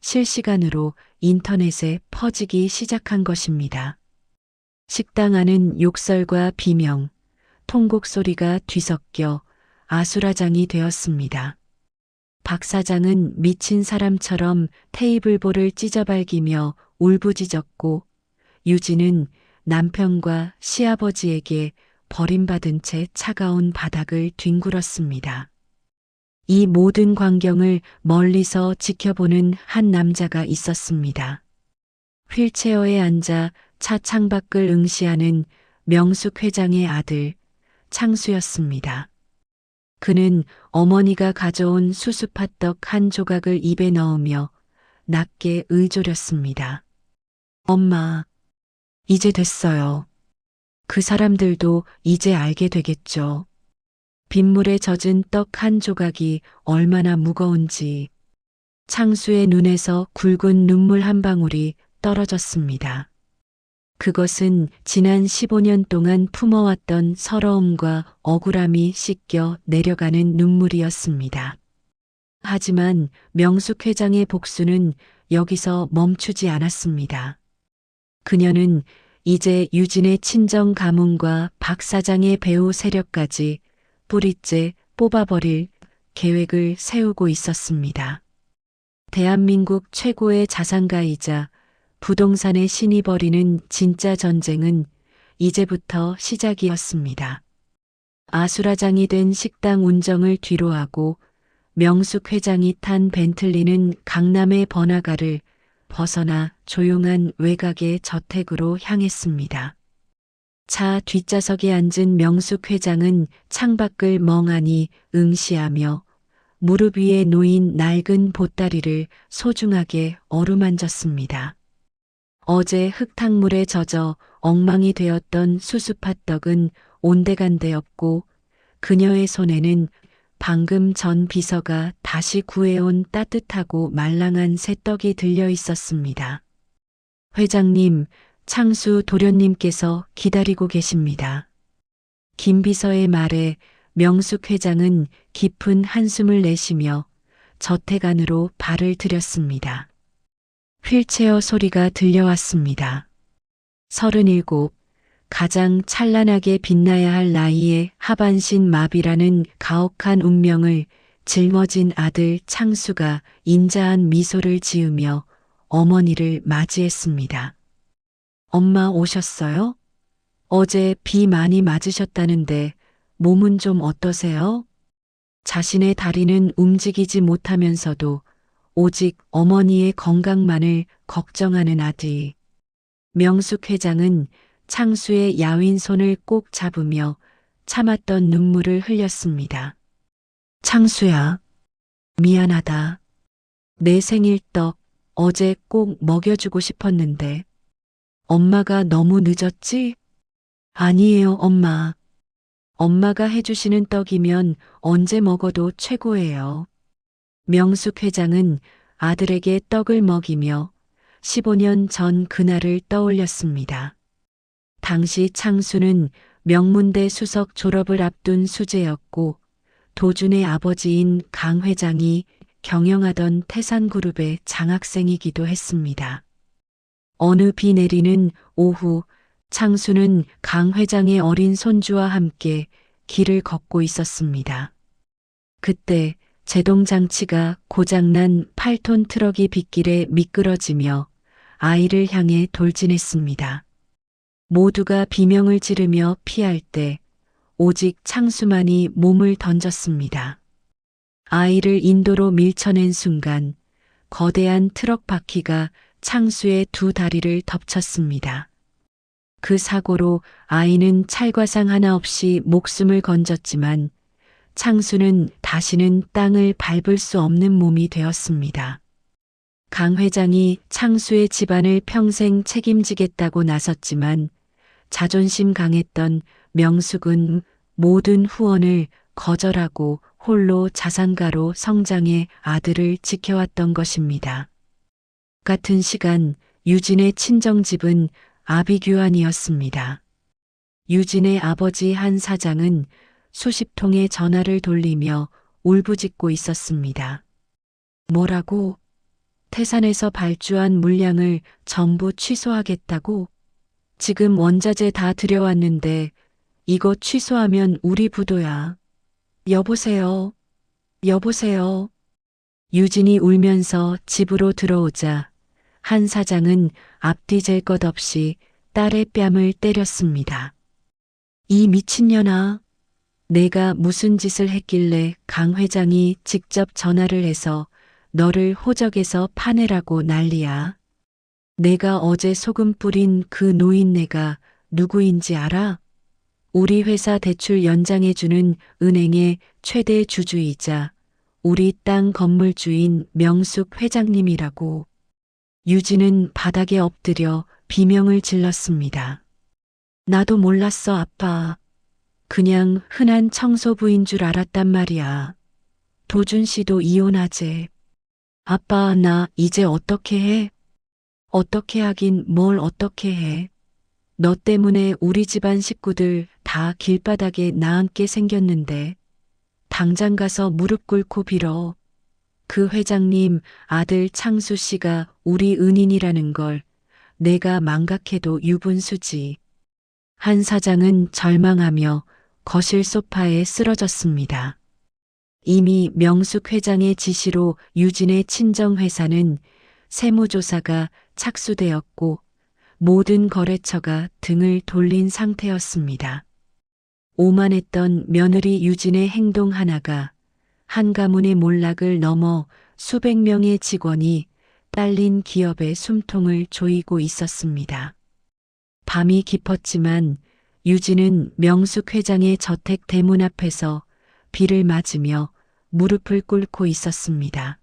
실시간으로 인터넷에 퍼지기 시작한 것입니다. 식당 안은 욕설과 비명, 통곡 소리가 뒤섞여 아수라장이 되었습니다. 박 사장은 미친 사람처럼 테이블볼을 찢어발기며 울부짖었고 유진은 남편과 시아버지에게 버림받은 채 차가운 바닥을 뒹굴었습니다. 이 모든 광경을 멀리서 지켜보는 한 남자가 있었습니다. 휠체어에 앉아 차 창밖을 응시하는 명숙 회장의 아들 창수였습니다. 그는 어머니가 가져온 수수팥떡 한 조각을 입에 넣으며 낮게 의조렸습니다. 엄마, 이제 됐어요. 그 사람들도 이제 알게 되겠죠. 빗물에 젖은 떡 한 조각이 얼마나 무거운지. 창수의 눈에서 굵은 눈물 한 방울이 떨어졌습니다. 그것은 지난 15년 동안 품어왔던 서러움과 억울함이 씻겨 내려가는 눈물이었습니다. 하지만 명숙 회장의 복수는 여기서 멈추지 않았습니다. 그녀는 이제 유진의 친정 가문과 박 사장의 배후 세력까지 뿌리째 뽑아버릴 계획을 세우고 있었습니다. 대한민국 최고의 자산가이자 부동산의 신이 벌이는 진짜 전쟁은 이제부터 시작이었습니다. 아수라장이 된 식당 운정을 뒤로하고 명숙 회장이 탄 벤틀리는 강남의 번화가를 벗어나 조용한 외곽의 저택으로 향했습니다. 차 뒷좌석에 앉은 명숙 회장은 창밖을 멍하니 응시하며 무릎 위에 놓인 낡은 보따리를 소중하게 어루만졌습니다. 어제 흙탕물에 젖어 엉망이 되었던 수수팥떡은 온데간데 없고 그녀의 손에는 방금 전 비서가 다시 구해온 따뜻하고 말랑한 새떡이 들려 있었습니다. 회장님, 창수 도련님께서 기다리고 계십니다. 김 비서의 말에 명숙 회장은 깊은 한숨을 내쉬며 저택 안으로 발을 들였습니다. 휠체어 소리가 들려왔습니다. 37, 가장 찬란하게 빛나야 할 나이의 하반신 마비라는 가혹한 운명을 짊어진 아들 창수가 인자한 미소를 지으며 어머니를 맞이했습니다. 엄마 오셨어요? 어제 비 많이 맞으셨다는데 몸은 좀 어떠세요? 자신의 다리는 움직이지 못하면서도 오직 어머니의 건강만을 걱정하는 아들. 명숙 회장은 창수의 야윈 손을 꼭 잡으며 참았던 눈물을 흘렸습니다. 창수야, 미안하다. 내 생일떡 어제 꼭 먹여주고 싶었는데 엄마가 너무 늦었지? 아니에요, 엄마. 엄마가 해주시는 떡이면 언제 먹어도 최고예요. 명숙 회장은 아들에게 떡을 먹이며 15년 전 그날을 떠올렸습니다. 당시 창수는 명문대 수석 졸업을 앞둔 수재였고 도준의 아버지인 강 회장이 경영하던 태산그룹의 장학생이기도 했습니다. 어느 비 내리는 오후, 창수는 강 회장의 어린 손주와 함께 길을 걷고 있었습니다. 그때 제동장치가 고장난 8톤 트럭이 빗길에 미끄러지며 아이를 향해 돌진했습니다. 모두가 비명을 지르며 피할 때 오직 창수만이 몸을 던졌습니다. 아이를 인도로 밀쳐낸 순간 거대한 트럭 바퀴가 창수의 두 다리를 덮쳤습니다. 그 사고로 아이는 찰과상 하나 없이 목숨을 건졌지만 창수는 다시는 땅을 밟을 수 없는 몸이 되었습니다. 강 회장이 창수의 집안을 평생 책임지겠다고 나섰지만 자존심 강했던 명숙은 모든 후원을 거절하고 홀로 자산가로 성장해 아들을 지켜왔던 것입니다. 같은 시간 유진의 친정집은 아비규환이었습니다. 유진의 아버지 한 사장은 수십 통의 전화를 돌리며 울부짖고 있었습니다. 뭐라고? 태산에서 발주한 물량을 전부 취소하겠다고? 지금 원자재 다 들여왔는데 이거 취소하면 우리 부도야. 여보세요. 여보세요. 유진이 울면서 집으로 들어오자 한 사장은 앞뒤 잴 것 없이 딸의 뺨을 때렸습니다. 이 미친년아. 내가 무슨 짓을 했길래 강 회장이 직접 전화를 해서 너를 호적에서 파내라고 난리야. 내가 어제 소금 뿌린 그 노인네가 누구인지 알아? 우리 회사 대출 연장해주는 은행의 최대 주주이자 우리 땅 건물주인 명숙 회장님이라고. 유진은 바닥에 엎드려 비명을 질렀습니다. 나도 몰랐어, 아빠. 그냥 흔한 청소부인 줄 알았단 말이야. 도준 씨도 이혼하재. 아빠, 나 이제 어떻게 해? 어떻게 하긴 뭘 어떻게 해. 너 때문에 우리 집안 식구들 다 길바닥에 나앉게 생겼는데 당장 가서 무릎 꿇고 빌어. 그 회장님 아들 창수 씨가 우리 은인이라는 걸 내가 망각해도 유분수지. 한 사장은 절망하며 거실 소파에 쓰러졌습니다. 이미 명숙 회장의 지시로 유진의 친정회사는 세무조사가 착수되었고 모든 거래처가 등을 돌린 상태였습니다. 오만했던 며느리 유진의 행동 하나가 한 가문의 몰락을 넘어 수백 명의 직원이 딸린 기업의 숨통을 조이고 있었습니다. 밤이 깊었지만 유진은 명숙 회장의 저택 대문 앞에서 비를 맞으며 무릎을 꿇고 있었습니다.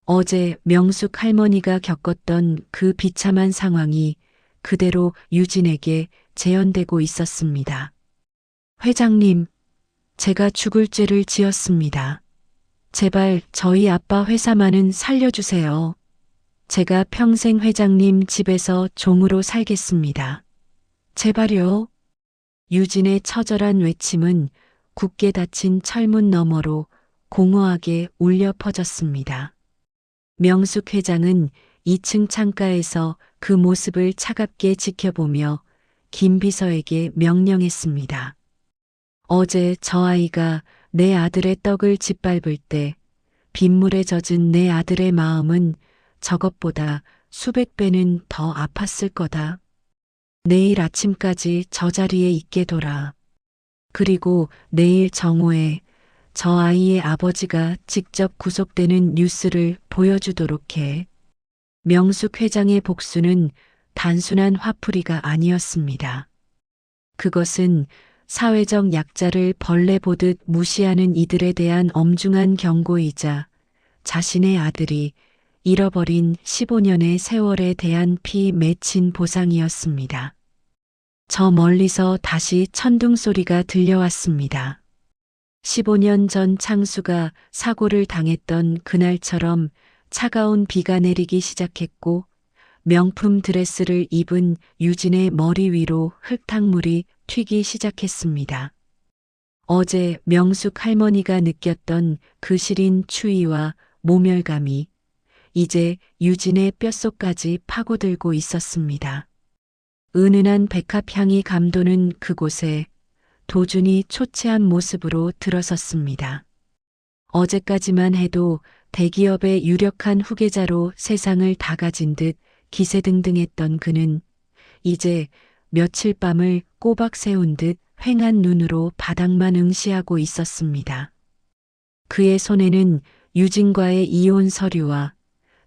어제 명숙 할머니가 겪었던 그 비참한 상황이 그대로 유진에게 재현되고 있었습니다. 회장님, 제가 죽을 죄를 지었습니다. 제발 저희 아빠 회사만은 살려주세요. 제가 평생 회장님 집에서 종으로 살겠습니다. 제발요. 유진의 처절한 외침은 굳게 닫힌 철문 너머로 공허하게 울려 퍼졌습니다. 명숙 회장은 2층 창가에서 그 모습을 차갑게 지켜보며 김 비서에게 명령했습니다. 어제 저 아이가 내 아들의 떡을 짓밟을 때 빗물에 젖은 내 아들의 마음은 저것보다 수백 배는 더 아팠을 거다. 내일 아침까지 저 자리에 있게 둬라. 그리고 내일 정오에 저 아이의 아버지가 직접 구속되는 뉴스를 보여주도록 해. 명숙 회장의 복수는 단순한 화풀이가 아니었습니다. 그것은 사회적 약자를 벌레 보듯 무시하는 이들에 대한 엄중한 경고이자 자신의 아들이 잃어버린 15년의 세월에 대한 피 맺힌 보상이었습니다. 저 멀리서 다시 천둥 소리가 들려왔습니다. 15년 전 창수가 사고를 당했던 그날처럼 차가운 비가 내리기 시작했고 명품 드레스를 입은 유진의 머리 위로 흙탕물이 튀기 시작했습니다. 어제 명숙 할머니가 느꼈던 그 시린 추위와 모멸감이 이제 유진의 뼛속까지 파고들고 있었습니다. 은은한 백합향이 감도는 그곳에 도준이 초췌한 모습으로 들어섰습니다. 어제까지만 해도 대기업의 유력한 후계자로 세상을 다 가진 듯 기세등등했던 그는 이제 며칠 밤을 꼬박 세운 듯 휑한 눈으로 바닥만 응시하고 있었습니다. 그의 손에는 유진과의 이혼 서류와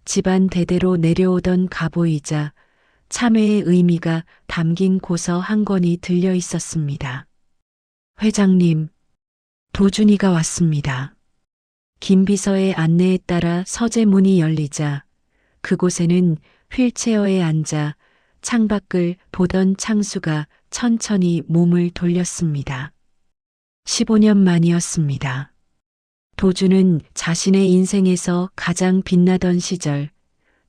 집안 대대로 내려오던 가보이자 참회의 의미가 담긴 고서 한 권이 들려 있었습니다. 회장님, 도준이가 왔습니다. 김 비서의 안내에 따라 서재 문이 열리자 그곳에는 휠체어에 앉아 창밖을 보던 창수가 천천히 몸을 돌렸습니다. 15년 만이었습니다. 도준은 자신의 인생에서 가장 빛나던 시절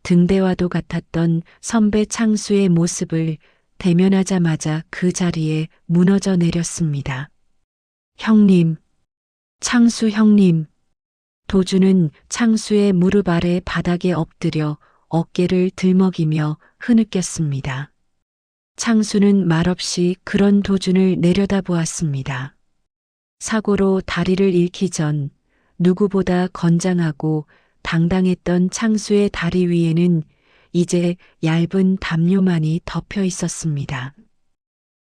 등대와도 같았던 선배 창수의 모습을 대면하자마자 그 자리에 무너져 내렸습니다. 형님, 창수 형님. 도준은 창수의 무릎 아래 바닥에 엎드려 어깨를 들먹이며 흐느꼈습니다. 창수는 말없이 그런 도준을 내려다보았습니다. 사고로 다리를 잃기 전 누구보다 건장하고 당당했던 창수의 다리 위에는 이제 얇은 담요만이 덮여 있었습니다.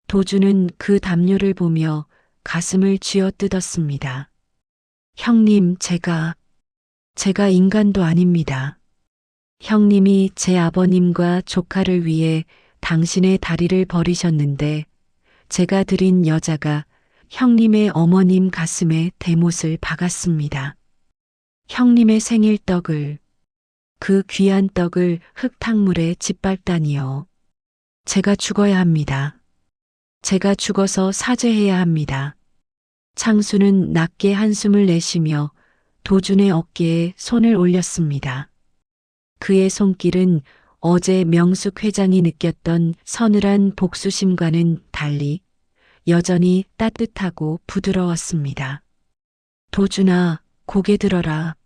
도준은 그 담요를 보며 가슴을 쥐어뜯었습니다. 형님, 제가 인간도 아닙니다. 형님이 제 아버님과 조카를 위해 당신의 다리를 버리셨는데 제가 드린 여자가 형님의 어머님 가슴에 대못을 박았습니다. 형님의 생일 떡을, 그 귀한 떡을 흙탕물에 짓밟다니요. 제가 죽어야 합니다. 제가 죽어서 사죄해야 합니다. 창수는 낮게 한숨을 내쉬며 도준의 어깨에 손을 올렸습니다. 그의 손길은 어제 명숙 회장이 느꼈던 서늘한 복수심과는 달리 여전히 따뜻하고 부드러웠습니다. 도준아, 고개 들어라.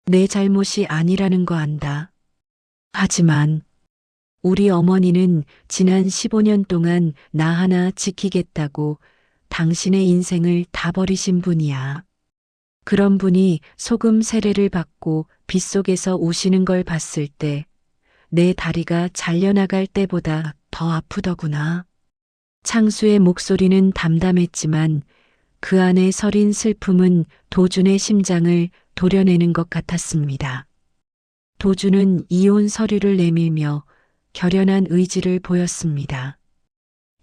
내 잘못이 아니라는 거 안다. 하지만 우리 어머니는 지난 15년 동안 나 하나 지키겠다고 당신의 인생을 다 버리신 분이야. 그런 분이 소금 세례를 받고 빗속에서 우시는 걸 봤을 때 내 다리가 잘려나갈 때보다 더 아프더구나. 창수의 목소리는 담담했지만 그 안에 서린 슬픔은 도준의 심장을 도려내는 것 같았습니다. 도준은 이혼 서류를 내밀며 결연한 의지를 보였습니다.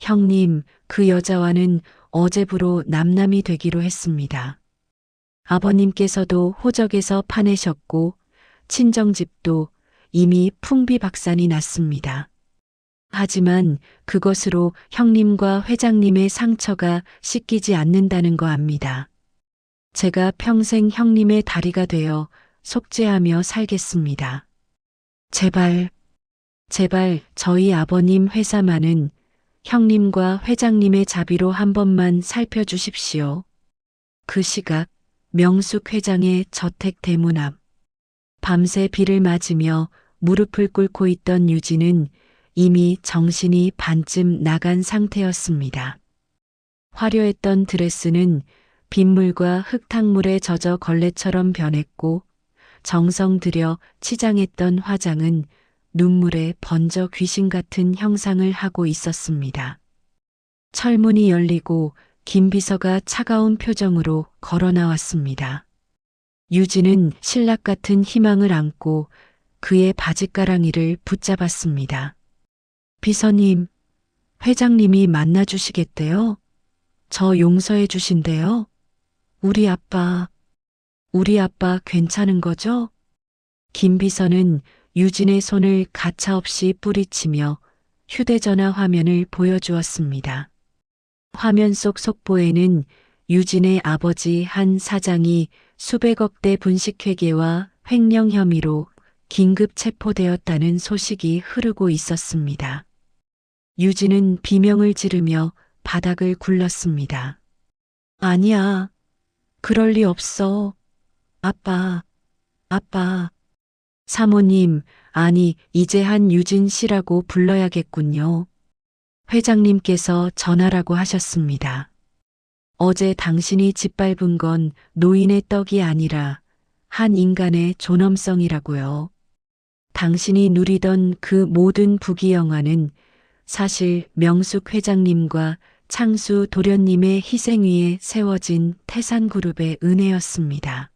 형님, 그 여자와는 어제부로 남남이 되기로 했습니다. 아버님께서도 호적에서 파내셨고 친정집도 이미 풍비박산이 났습니다. 하지만 그것으로 형님과 회장님의 상처가 씻기지 않는다는 거 압니다. 제가 평생 형님의 다리가 되어 속죄하며 살겠습니다. 제발 저희 아버님 회사만은 형님과 회장님의 자비로 한 번만 살펴주십시오. 그 시각 명숙 회장의 저택 대문 앞 밤새 비를 맞으며 무릎을 꿇고 있던 유진은 이미 정신이 반쯤 나간 상태였습니다. 화려했던 드레스는 빗물과 흙탕물에 젖어 걸레처럼 변했고 정성 들여 치장했던 화장은 눈물에 번져 귀신 같은 형상을 하고 있었습니다. 철문이 열리고 김 비서가 차가운 표정으로 걸어 나왔습니다. 유진은 신락 같은 희망을 안고 그의 바짓가랑이를 붙잡았습니다. 비서님, 회장님이 만나주시겠대요? 저 용서해 주신대요? 우리 아빠 괜찮은 거죠? 김 비서는 유진의 손을 가차없이 뿌리치며 휴대전화 화면을 보여주었습니다. 화면 속 속보에는 유진의 아버지 한 사장이 수백억 대 분식회계와 횡령 혐의로 긴급 체포되었다는 소식이 흐르고 있었습니다. 유진은 비명을 지르며 바닥을 굴렀습니다. 아니야, 그럴 리 없어. 아빠, 아빠, 사모님, 아니, 이제 한유진 씨라고 불러야겠군요. 회장님께서 전화라고 하셨습니다. 어제 당신이 짓밟은 건 노인의 떡이 아니라 한 인간의 존엄성이라고요. 당신이 누리던 그 모든 부귀영화는 사실 명숙 회장님과 창수 도련님의 희생 위에 세워진 태산그룹의 은혜였습니다.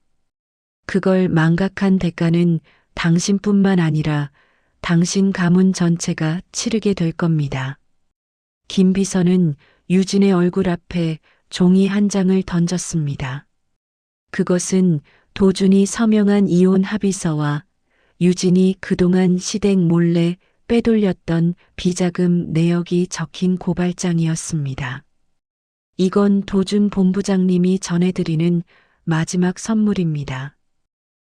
그걸 망각한 대가는 당신뿐만 아니라 당신 가문 전체가 치르게 될 겁니다. 김 비서는 유진의 얼굴 앞에 종이 한 장을 던졌습니다. 그것은 도준이 서명한 이혼 합의서와 유진이 그동안 시댁 몰래 빼돌렸던 비자금 내역이 적힌 고발장이었습니다. 이건 도준 본부장님이 전해드리는 마지막 선물입니다.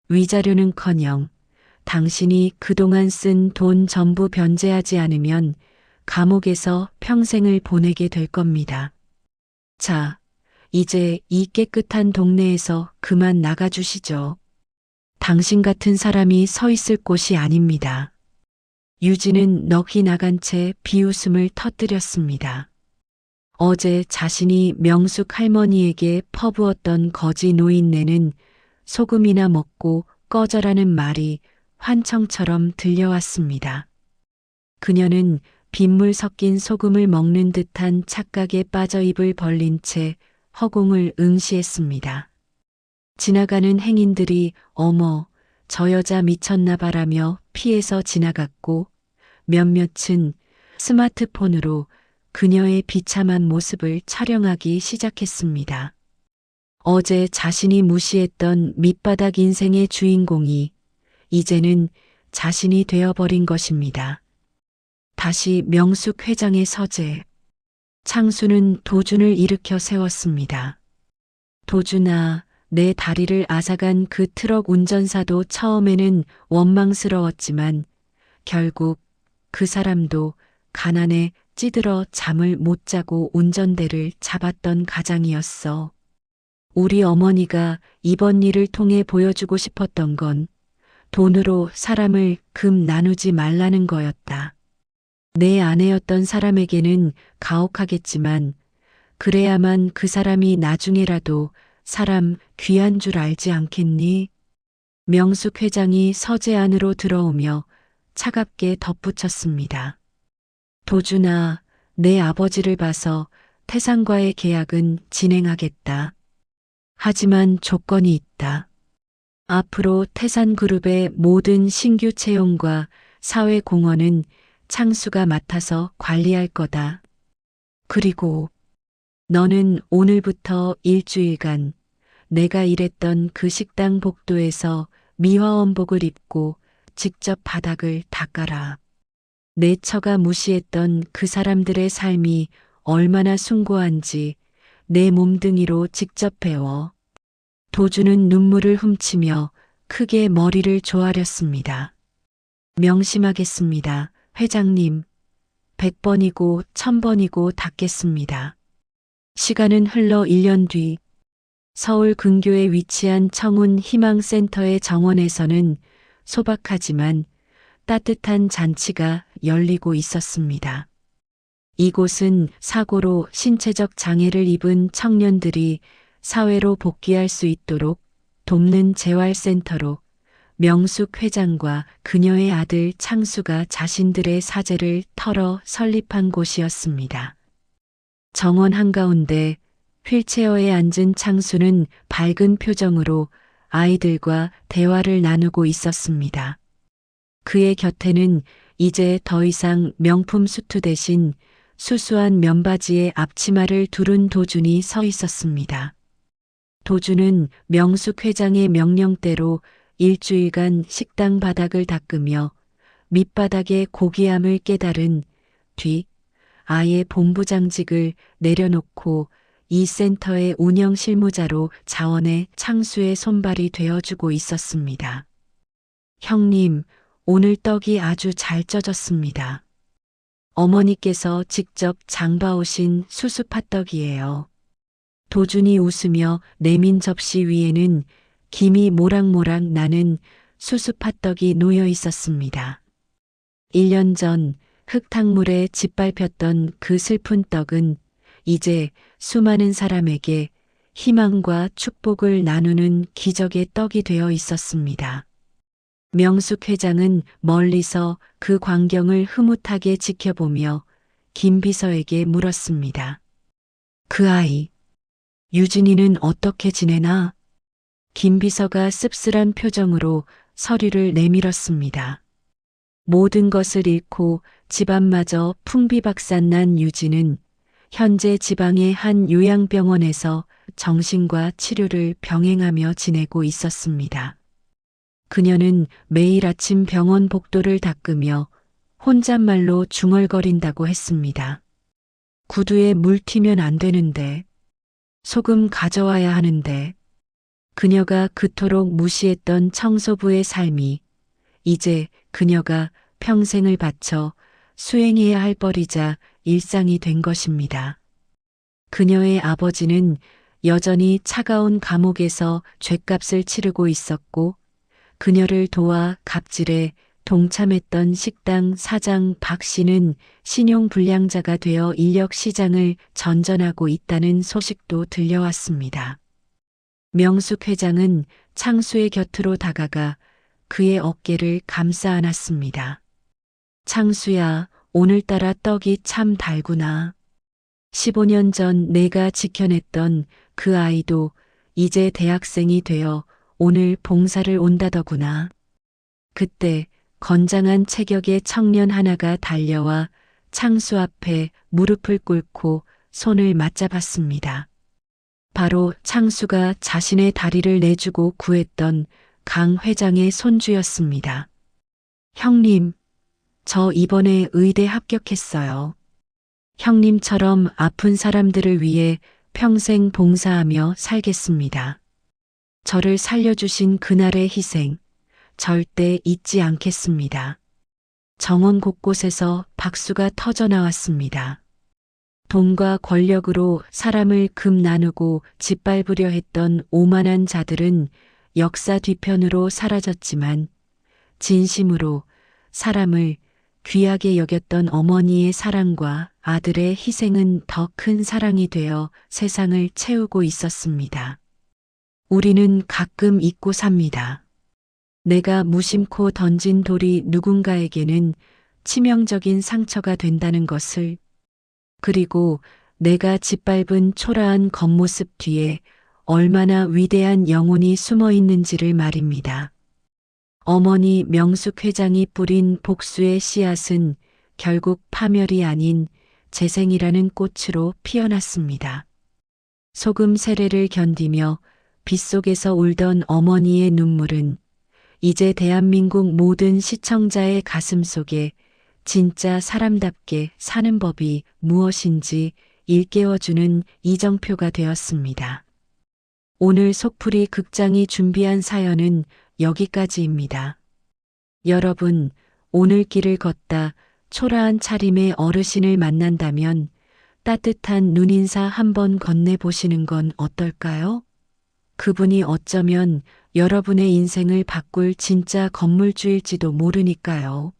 위자료는커녕 당신이 그동안 쓴 돈 전부 변제하지 않으면 감옥에서 평생을 보내게 될 겁니다. 자, 이제 이 깨끗한 동네에서 그만 나가주시죠. 당신 같은 사람이 서 있을 곳이 아닙니다. 유진은 넋이 나간 채 비웃음을 터뜨렸습니다. 어제 자신이 명숙 할머니에게 퍼부었던 거지 노인네는 소금이나 먹고 꺼져라는 말이 환청처럼 들려왔습니다. 그녀는 빗물 섞인 소금을 먹는 듯한 착각에 빠져 입을 벌린 채 허공을 응시했습니다. 지나가는 행인들이 어머, 저 여자 미쳤나 봐라며 피해서 지나갔고 몇몇은 스마트폰으로 그녀의 비참한 모습을 촬영하기 시작했습니다. 어제 자신이 무시했던 밑바닥 인생의 주인공이 이제는 자신이 되어버린 것입니다. 다시 명숙 회장의 서재. 창수는 도준을 일으켜 세웠습니다. 도준아, 내 다리를 앗아간 그 트럭 운전사도 처음에는 원망스러웠지만 결국 그 사람도 가난에 찌들어 잠을 못 자고 운전대를 잡았던 가장이었어. 우리 어머니가 이번 일을 통해 보여주고 싶었던 건 돈으로 사람을 금 나누지 말라는 거였다. 내 아내였던 사람에게는 가혹하겠지만 그래야만 그 사람이 나중에라도 사람 귀한 줄 알지 않겠니? 명숙 회장이 서재 안으로 들어오며 차갑게 덧붙였습니다. 도준아, 내 아버지를 봐서 태산과의 계약은 진행하겠다. 하지만 조건이 있다. 앞으로 태산그룹의 모든 신규 채용과 사회 공헌은 창수가 맡아서 관리할 거다. 그리고 너는 오늘부터 일주일간 내가 일했던 그 식당 복도에서 미화원복을 입고 직접 바닥을 닦아라. 내 처가 무시했던 그 사람들의 삶이 얼마나 숭고한지 내 몸뚱이로 직접 배워. 도준은 눈물을 훔치며 크게 머리를 조아렸습니다. 명심하겠습니다, 회장님. 100번이고 1000번이고 닦겠습니다. 시간은 흘러 1년 뒤 서울 근교에 위치한 청운 희망센터의 정원에서는 소박하지만 따뜻한 잔치가 열리고 있었습니다. 이곳은 사고로 신체적 장애를 입은 청년들이 사회로 복귀할 수 있도록 돕는 재활센터로 명숙 회장과 그녀의 아들 창수가 자신들의 사재를 털어 설립한 곳이었습니다. 정원 한가운데 휠체어에 앉은 창수는 밝은 표정으로 아이들과 대화를 나누고 있었습니다. 그의 곁에는 이제 더 이상 명품 수트 대신 수수한 면바지에 앞치마를 두른 도준이 서 있었습니다. 도준은 명숙 회장의 명령대로 일주일간 식당 바닥을 닦으며 밑바닥의 고귀함을 깨달은 뒤 아예 본부장직을 내려놓고 이 센터의 운영 실무자로 자원의 창수의 손발이 되어주고 있었습니다. 형님, 오늘 떡이 아주 잘 쪄졌습니다. 어머니께서 직접 장봐오신 수수팥떡이에요. 도준이 웃으며 내민 접시 위에는 김이 모락모락 나는 수수팥떡이 놓여 있었습니다. 1년 전 흙탕물에 짓밟혔던 그 슬픈 떡은 이제 수많은 사람에게 희망과 축복을 나누는 기적의 떡이 되어 있었습니다. 명숙 회장은 멀리서 그 광경을 흐뭇하게 지켜보며 김 비서에게 물었습니다. 그 아이, 유진이는 어떻게 지내나? 김 비서가 씁쓸한 표정으로 서류를 내밀었습니다. 모든 것을 잃고 집안마저 풍비박산난 유진은 현재 지방의 한 요양병원에서 정신과 치료를 병행하며 지내고 있었습니다. 그녀는 매일 아침 병원 복도를 닦으며 혼잣말로 중얼거린다고 했습니다. 구두에 물 튀면 안 되는데, 소금 가져와야 하는데, 그녀가 그토록 무시했던 청소부의 삶이 이제 그녀가 평생을 바쳐 수행해야 할 벌이자 일상이 된 것입니다. 그녀의 아버지는 여전히 차가운 감옥에서 죗값을 치르고 있었고 그녀를 도와 갑질에 동참했던 식당 사장 박 씨는 신용불량자가 되어 인력시장을 전전하고 있다는 소식도 들려왔습니다. 명숙 회장은 창수의 곁으로 다가가 그의 어깨를 감싸 안았습니다. 창수야, 오늘따라 떡이 참 달구나. 15년 전 내가 지켜냈던 그 아이도 이제 대학생이 되어 오늘 봉사를 온다더구나. 그때 건장한 체격의 청년 하나가 달려와 창수 앞에 무릎을 꿇고 손을 맞잡았습니다. 바로 창수가 자신의 다리를 내주고 구했던 강 회장의 손주였습니다. 형님, 저 이번에 의대 합격했어요. 형님처럼 아픈 사람들을 위해 평생 봉사하며 살겠습니다. 저를 살려주신 그날의 희생, 절대 잊지 않겠습니다. 정원 곳곳에서 박수가 터져 나왔습니다. 돈과 권력으로 사람을 금 나누고 짓밟으려 했던 오만한 자들은 역사 뒤편으로 사라졌지만 진심으로 사람을 귀하게 여겼던 어머니의 사랑과 아들의 희생은 더 큰 사랑이 되어 세상을 채우고 있었습니다. 우리는 가끔 잊고 삽니다. 내가 무심코 던진 돌이 누군가에게는 치명적인 상처가 된다는 것을, 그리고 내가 짓밟은 초라한 겉모습 뒤에 얼마나 위대한 영혼이 숨어 있는지를 말입니다. 어머니 명숙 회장이 뿌린 복수의 씨앗은 결국 파멸이 아닌 재생이라는 꽃으로 피어났습니다. 소금 세례를 견디며 빗속에서 울던 어머니의 눈물은 이제 대한민국 모든 시청자의 가슴 속에 진짜 사람답게 사는 법이 무엇인지 일깨워주는 이정표가 되었습니다. 오늘 속풀이 극장이 준비한 사연은 여기까지입니다. 여러분, 오늘 길을 걷다 초라한 차림의 어르신을 만난다면 따뜻한 눈인사 한번 건네보시는 건 어떨까요? 그분이 어쩌면 여러분의 인생을 바꿀 진짜 건물주일지도 모르니까요.